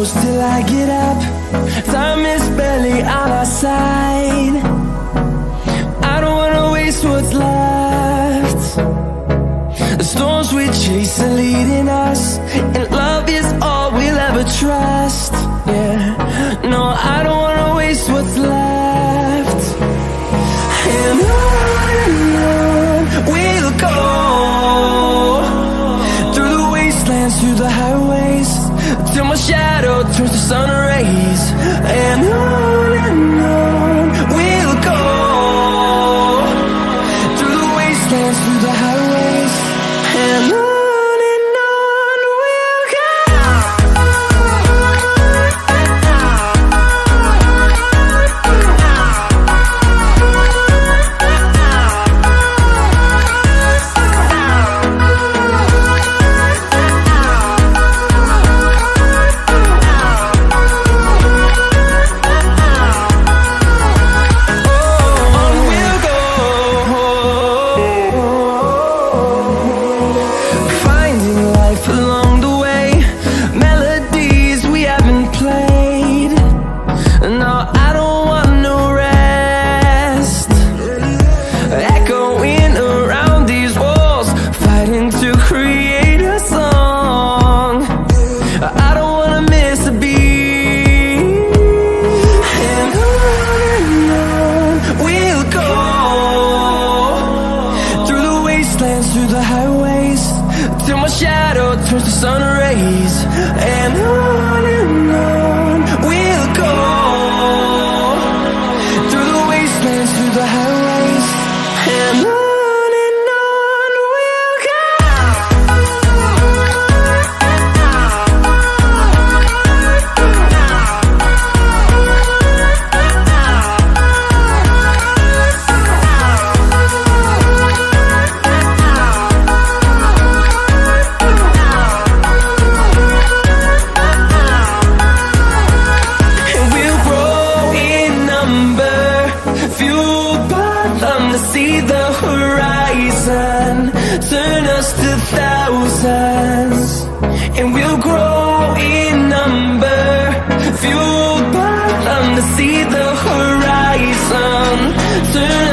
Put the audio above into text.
close till I get up. Time is barely on our side. I don't wanna waste what's left. The storms we chase are leading us, and love is all we'll ever trust. Yeah, no, I don't wanna waste what's left. And on we'll go, through the wastelands, through the highways, till my shadow turns to sun rays. And on we'll go, through the wastelands, through the highways, and on we'll go. Through the highways, till my shadow turns to sun rays. And on we'll go, through the wastelands, through the highways, and on we'll go. See the horizon, turn us to thousands, and we'll grow in number, fueled by them to see the horizon, turn